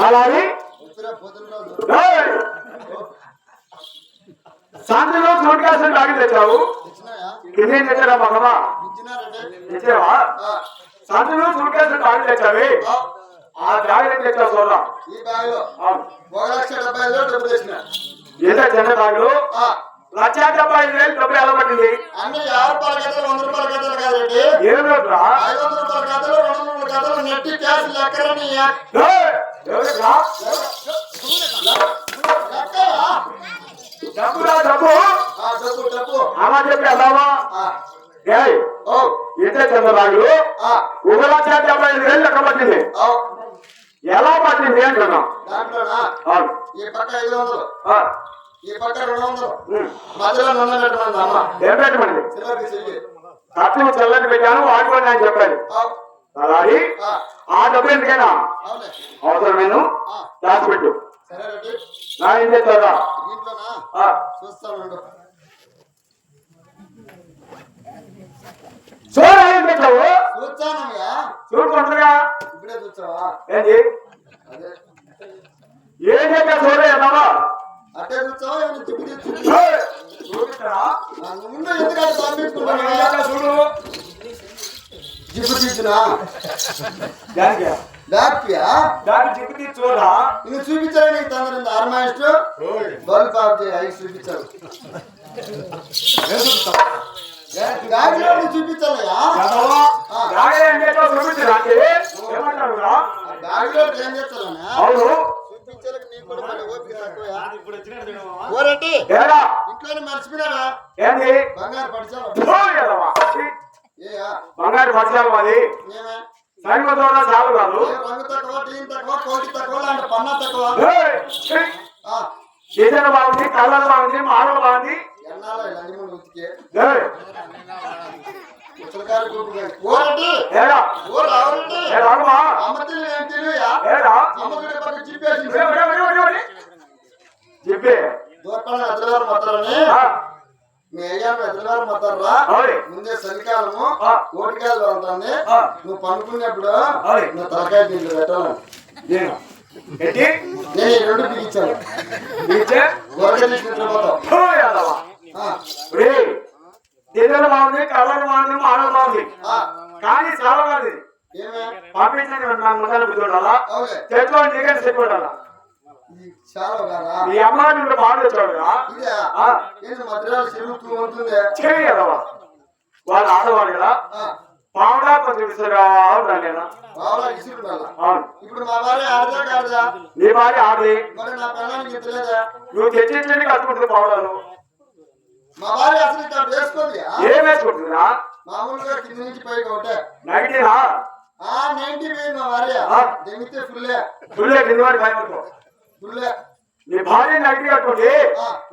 అలాగే సాయంత్రంలో సూట్ కాసిన తాగి తెచ్చావు ఇదేం తెచ్చారా మగవా తెచ్చావా సాయంత్రంలో సూట్ కాసిన తాగి తెచ్చావి ఆ బ్యాగ్ తెచ్చావు చూడరా ఏదో చిన్న బ్యాగులు 1,75,000 డబ్బులు ఎలా పట్టింది అంటే 50 రూపాయల గదలు 100 రూపాయల గదలు కాదండి ఏం రేట్రా 500 రూపాయల గదలు 200 గదలు నెట్టి క్యాష్ లెక్కరని డబ్బురా డబ్బు డబ్బు అలా చెప్పి అలావా ఇంతే చిన్న బ్యాగులు 1,75,000 లెక్క పట్టింది ఎలా పట్టింది అంటున్నా ఈ పక్క 500 ఈ పక్క 200 మధ్యలో 100 పెట్టమంది అమ్మ ఏం పెట్టమండి ఖర్చు చెల్లని పెట్టాను వాడుకోండి అని చెప్పాను అలాగే ఆ డబ్బు ఎందుకైనా అవసరం నేను దాచిపెట్టు నా ఏం చేస్తారా చూడ ఏం పెట్టావు చూడుకుంటుగా ఇప్పుడే చూసావా ఏంటి ఏం చెప్పా చూడ అన్నావా అట్టే చూసావా ముందు ఎందుకంటే పంపించుకుంటాను చూడు జిప్పు తీసినా జిప్పు తీసి చూడరా నువ్వు చూపించాలి నీకు తొందర ఆర్మాయిస్ట్ బల్బ్ ఆఫ్ చేయి అవి చూపించాలి చూపించాలయ్యా ఏం చేస్తాను అవును ఇంట్లోనే మర్చిపోయినా ఏంటి బంగారు పడిచాలు బంగారు పడిచాలు అది సైన్యంలో చాలు కాదు రంగు తక్కువ టీం తక్కువ కోటి తక్కువ లాంటి పన్నా తక్కువ డిజైన్ బాగుంది కలర్ బాగుంది మోడల్ బాగుంది ఎన్నాళ్ళు లంజముడు ఉతికే చెప్పే దూరపడిన ఎదురుగారు మొత్తాలని మీ అయ్యాను ఎదురుగారు మొత్తారా ముందే చలికాలము ఓటికాయలు ఉంటుంది నువ్వు పనుకునేప్పుడు నువ్వు తలకాయ దీంట్లో పెట్టాలని నేను ఈ 2 బిగించాను డిజైన్ బాగుంది కలర్ బాగుంది మోడల్ బాగుంది కానీ చాలా బాగుంది పంపించండి ముందర కూర్చోడాలా చెట్లో టికెట్ సెట్ ఉండాలా మీ అమ్మాయి నుండి బాగా వచ్చాడుగా చేయగలవా వాళ్ళు ఆడవాడు కదా పావుడా కొంచెం విసురుగా ఉంటాను నేను ఇప్పుడు మా భార్య ఆడదా కాడదా నీ భార్య ఆడది మరి నా పిల్లలకి చెప్పలేదా నువ్వు తెచ్చి కట్టుకుంటుంది పావుడాలు మా భార్య అసలు ఇక్కడ వేసుకోదు ఏం వేసుకుంటుందా మామూలుగా కింద నుంచి పైకి ఒకటే నెగిటివా 90 వేలు మా భార్య దెంగితే ఫుల్లే కింద వాడి భయం ఫుల్లే నీ భార్య నెగిటివ్ కట్టుకోండి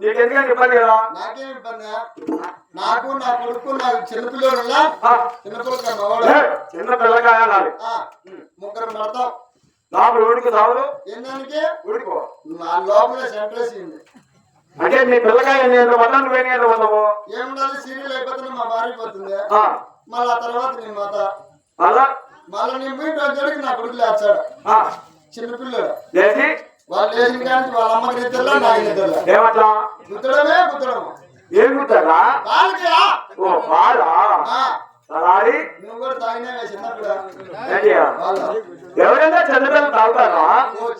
నీకు ఎందుకంటే ఇబ్బంది కదా నాకేం ఇబ్బంది నాకు నా కొడుకు నాకు చిన్నపిల్లలు చిన్న పిల్లకాయ ముగ్గురు పడతాం లోపల ఉడికి సావులు ఏందానికి ఉడికో నా లోపల సెంట్రేసింది అంటే నీ పిల్లకాయ వదలను పోయిన వదవు ఏముండాలి సీరియల్ అయిపోతుంది మా భార్య పోతుంది మళ్ళీ ఆ తర్వాత నీ మాత మళ్ళీ నీ మీట్ వచ్చాడికి నా కొడుకు లేచాడు చిన్నపిల్లడు లేచి వాళ్ళు లేచిన కానీ వాళ్ళ అమ్మకి నిద్రలో నాకు నిద్రలో ఏమట్లా గుద్దడమే గుద్దడము ఏం గుద్దారా ఓ బాగా నువ్వు కూడా తాగినా చిన్నప్పుడు ఎవరైనా చిన్నపిల్లలు తాగుతారా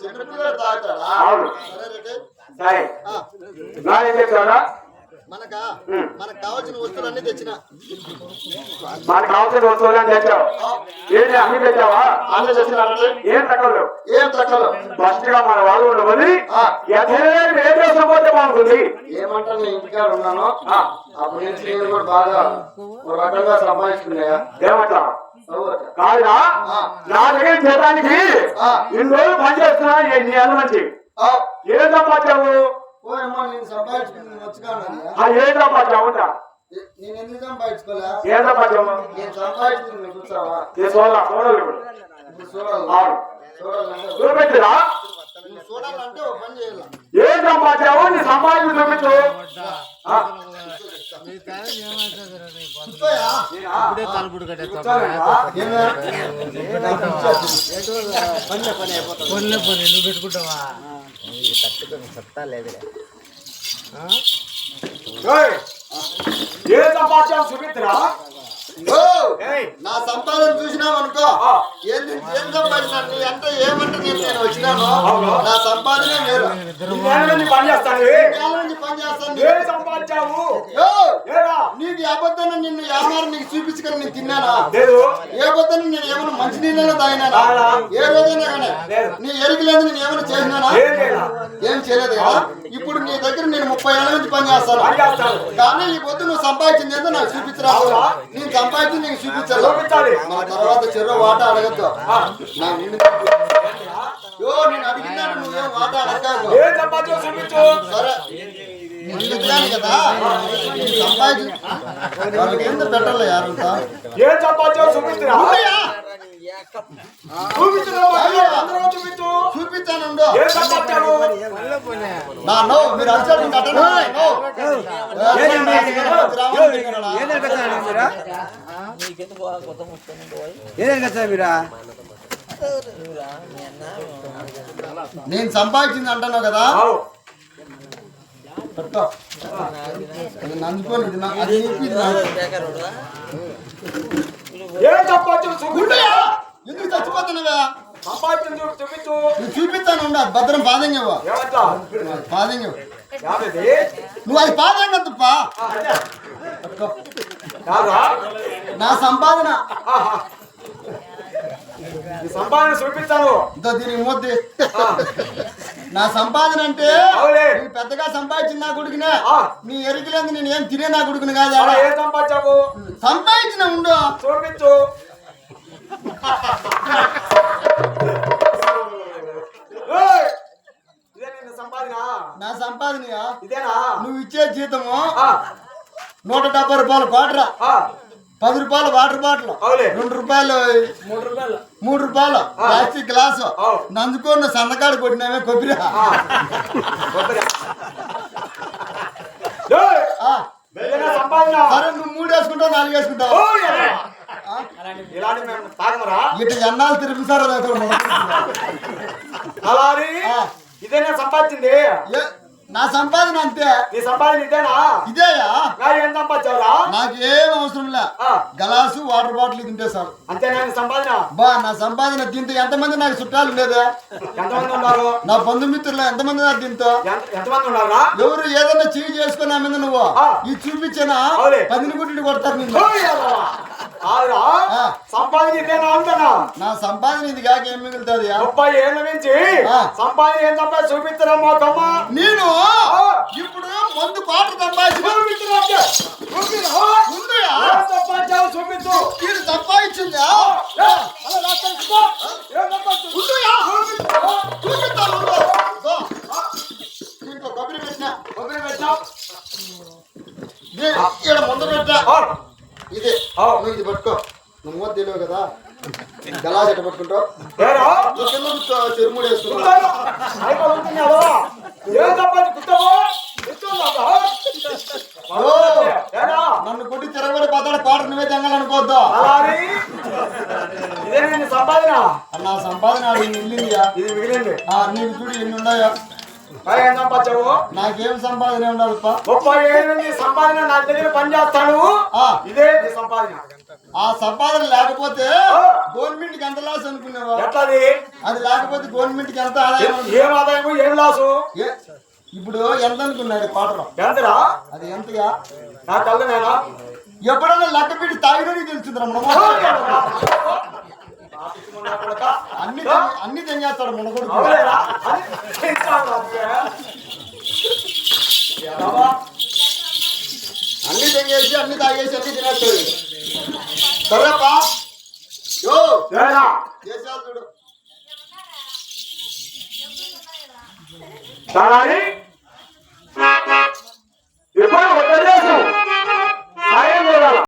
చిన్నపిల్లలు తాగుతారా అవును సరే ఏం చెప్తారా మనకు కావాల్సిన వస్తువులన్నీ తెచ్చిన మనకు కావాల్సిన వస్తువులన్నీ తెచ్చావు ఏంటి అన్ని తెచ్చావా అన్నీ తెచ్చినారండి ఏం తక్కువ ఫస్ట్ గా మన వాళ్ళు ఉండమని ఏ దేశం పోతే బాగుంటుంది ఏమంటారు నేను ఇంటికాడ ఉన్నాను అప్పటి నుంచి నేను కూడా బాగా ఒక రకంగా సంపాదించుకున్నాయా ఏమంటా కాదురా నా దగ్గర చేయడానికి ఇన్ని రోజులు పని చేస్తున్నా ఎన్ని ఏళ్ళ మంచి ఏం సంపాదించావు నేను సంపాదించుకుని వచ్చుకోండి ఏం సంపాదించావు నేను ఎందుకు సంపాదించుకోలే ఏం సంపాదించావు నేను సంపాదించుకుని చూసావా చూపించరా చూడాలంటే ఒక పని చేయాలి ఏం సంపాదించావు నీ సంపాదించి చూపించు కూర్చోయా? ఏమే? నువ్వు పెట్టుకుంటావా సత్తా లేదులే ఏ సంపాద్యం సుమిత్ర ఓ, నా సంపాదన చూసినావు అనుకో ఏం సంపాదించిన నీ అంటే ఏమంటే నేను వచ్చినాను నా సంపాదనే వేరు పని చేస్తాను నేల నుంచి పని చేస్తాను ఏ సంపాదించావు ఓ, ఏరా నీకు ఏ అబద్ధం నిన్ను యామారు నీకు చూపించుకొని నేను తిన్నానా లేదు ఏ అబద్ధం నేను ఏమైనా మంచి నీళ్ళలో తాగినానా తాగలా. ఏ రోజైనా కానీ లేదు. నీ ఎరుకు లేదు నేను ఏమైనా చేసినానా ఏం లేదా? ఏం చేయలేదు కదా ఇప్పుడు నీ దగ్గర నేను 30 ఏళ్ళ నుంచి పని చేస్తాను పని చేస్తాను. కానీ ఈ పొద్దు నువ్వు సంపాదించింది ఏందో నాకు చూపించరా అవునా? నేను సంపాదించి నీకు చూపించాలి చూపించాలి. మన తర్వాత చెరో వాట అడగద్దు నా నిన్ను యో నేను అడిగినాను నువ్వేం వాట అడగాకు ఏ సంపాద్యం చూపించు సరే నేను చెప్పాను కదా సంపాదించి వాళ్ళకి ఎంత పెట్టాలి యారంతా ఏ సంపాద్యం చూపించరా చూపించరా అందరూ చూపించు చూపించాను ఏ సంపాద్యాలు నా నో మీరు అర్చన కట్టండి నో నేను సంపాదించింది అంటున్నావు కదా పట్టుకో. అది నందుకోని ఇది నా- అది ఇది నా- ఏ సంపాద్యం చూపించు గుండెయా? ఎందుకు చచ్చిపోతున్నావా సంపాద్యం చూపించు నువ్వు చూపిస్తాను ఉండు అది భద్రం పాదంగవ్వ ఏమంటా పాదంగవ్వ యాభైది నువ్వు అది పాదంగా తప్పా కాదా నా సంపాదన ఈ సంపాదన చూపించాను ఇదో దీనికి మొద్ది నా సంపాదన అంటే అవులే. నేను పెద్దగా సంపాదించిన నా కొడుకునే ఆ. నీ ఎరికలేదు నేను ఏం తినే నా కొడుకుని కాదు అలా ఏ సంపాదించావు సంపాదించిన ఉండు చూపించు ఏయ్! ఇదే నిన్న సంపాదన నా సంపాదనయా ఇదేనా నువ్వు ఇచ్చే జీతము ఆ, 170 రూపాయలు క్వార్టర్ ఆ, 10 రూపాయలు వాటర్ బాటిల్ అవులే. 2 రూపాయలు 3 రూపాయలు ప్లాస్టిక్ గ్లాసు అవు. నందుకొని సందకాడు కొట్టినామే కొబ్బరి ఆ. కొబ్బరి. ఏయ్! ఆ, ఇదేనా సంపాదన సరే నువ్వు 3 వేసుకుంటావు 4 వేసుకుంటావు ఓయ్! ఇలాంటి మేము తాగమరా ఇటు ఎన్నాళ్ళు తిరుగుతారో అలాని ఇదేనా సంపాదించింది నా సంపాదన అంతే నీ సంపాదన ఇదేనా ఇదేయా నా ఏం సంపాదించావురా నాకేం అవసరం లే ఆ. గలాసు వాటర్ బాటిల్ తింటే సార్ అంతేనా నీ సంపాదన బా నా సంపాదన తింటే ఎంతమంది నాకు చుట్టాలు ఉండేదా ఎంతమంది ఉన్నారు నా బంధుమిత్రులు ఎంతమంది నాకు తింటో ఎంతమంది ఉన్నారా ఎవరు ఏదన్నా చేయి చేసుకుని నా మీద నువ్వు ఆ. ఇది చూపించానా అవులే. 10 గుడ్లు కొడతారు నిన్ను ఆవిరా ఆ. సంపాదన ఇదేనా అంటున్నా నా సంపాదన ఇది కాక ఏం మిగులుతుంది 30 ఏళ్ళ నుంచి ఆ. సంపాదన ఏం సంపాదన చూపిస్తారా మా కమ్మ నేను ఆ. ఇప్పుడు మందు పాట సంపాదించి సంపాదించావు చూపించు వీడు సంపాదించిందా ఏ, అలా రాస్తాను చూడు. ఏం సంపాదించు? చూపిస్తాను ఉండు. దో. దీంట్లో కొబ్బరి పెట్టినా కొబ్బరి పెట్టావు. ఇక్కడ ముందు పెట్టా ఆ. ఇది ఆ. నువ్వు ఇది పట్టుకో నువ్వు మూత తెలియవు కదా గలాజ్ ఎట్ట పట్టుకుంటావు ఏరా? నువ్వు కింద కూర్చో, చెరుముడు వేసుకుంటావు ఉంటాను. అయిపోయి ఉంటున్నావా? ఏం సంపాదించు? కూర్చోవా? కూర్చోవాలా? ఓ. ఏరా? నన్ను కొట్టి తిరగబడి పదాడు పాట నువ్వే తెంగాలనుకోవద్దు అలాని ఇదే నేను సంపాదన నా సంపాదన ఆడు ఇల్లుందియా ఇది మిగిలింది నీకు చూడు ఎన్ని ఉన్నాయా ఏం సంపాదించావు నాకేం సంపాదన ఉండదుపా 30 ఏళ్ళ నుంచి సంపాదన నా దగ్గర పని చేస్తాను ఆ. ఇదే నీ సంపాదన ఆ సంపాదన లేకపోతే ఆ. గవర్నమెంట్ కి ఎంత లాస్ అనుకునేవా ఎట్లది అది లేకపోతే గవర్నమెంట్ కి ఎంత ఆదాయం ఉంటుంది? ఏం ఆదాయము ఏం లాసు ఇప్పుడు ఎంత అనుకున్నాడు పాటలో ఎంతరా అది ఎంతగా నా కళ్ళనేనా ఎప్పుడన్నా లెక్క పెట్టి తాగినోడికి తెలుస్తుంది అన్ని తెంగేస్తాడు మునగొడుకు అవులేరా? అని చేస్తాను అంతే. ఎడవా? అన్ని తెంగేసి అన్ని తాగేసి అన్ని తినేస్తాడు సరేపా యో ఏరా? చేసేస్తాడు సరే